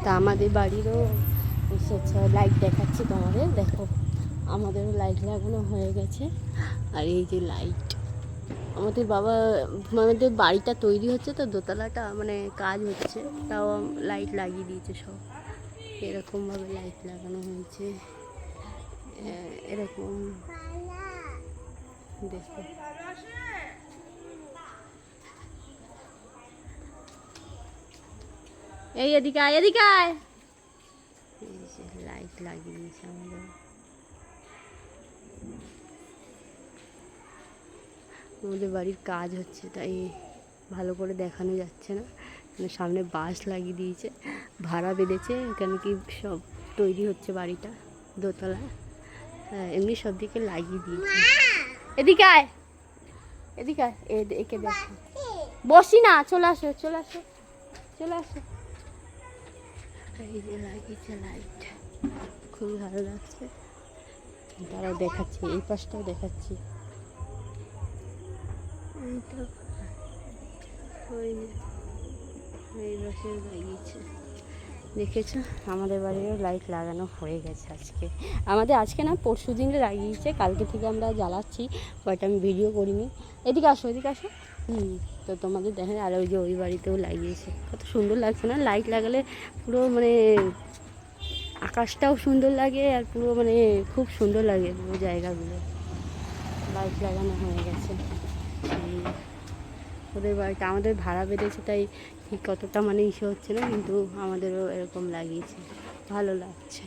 তা আমাদের বাড়িরও এসেছে, লাইট দেখাচ্ছি তোমাদের, দেখো আমাদেরও লাইট লাগানো হয়ে গেছে। আর এই যে লাইট, আমাদের আমাদের বাড়িটা তৈরি হচ্ছে তো, দোতলাটা মানে কাজ হচ্ছে, তাও লাইট লাগিয়ে দিয়েছে সব, এরকমভাবে লাইট লাগানো হয়েছে। এরকম দেখো, এই এদিকে আয়, এদিকে আয়। এই যে লাইট লাগিয়ে দিয়েছে আমাদের বাড়ির কাজ হচ্ছে, তাই ভালো করে দেখানো যাচ্ছে না। সামনে বাঁশ লাগিয়ে দিয়েছে, ভাড়া বেঁধেছে, এখানে কি সব তৈরি হচ্ছে বাড়িটা, দোতলা। হ্যাঁ, এমনি সব দিকে লাগিয়ে দিয়েছে। এদিকে আয়, এদিকে আয়, একে দেখো, বসি না, চলে আসো, চলে আসো, চলে আসো। এই যে লাগিয়েছে লাইট, খুবই ভালো লাগছে। তারাও দেখাচ্ছি, এই পাশটাও দেখাচ্ছি, এইটা এই পাশে লাগিয়েছে। দেখেছো, আমাদের বাড়িরও লাইট লাগানো হয়ে গেছে আজকে। আমাদের আজকে না, পরশু দিনে লাগিয়েছে, কালকে থেকে আমরা জ্বালাচ্ছি, কয়টা আমি ভিডিও করিনি। এদিকে আসো, এদিকে আসো। তো তোমাদের দেখেন, আর ওই যে ওই বাড়িতেও লাগিয়েছে, কত সুন্দর লাগছে না লাইট লাগালে, পুরো মানে আকাশটাও সুন্দর লাগে, আর পুরো মানে খুব সুন্দর লাগে পুরো জায়গাগুলো, লাইট লাগানো হয়ে গেছে। ওদের বাড়িটা আমাদের ভাড়া বেঁধেছে, তাই ঠিক কতটা মানে ইসে হচ্ছে না, কিন্তু আমাদেরও এরকম লাগিয়েছে, ভালো লাগছে।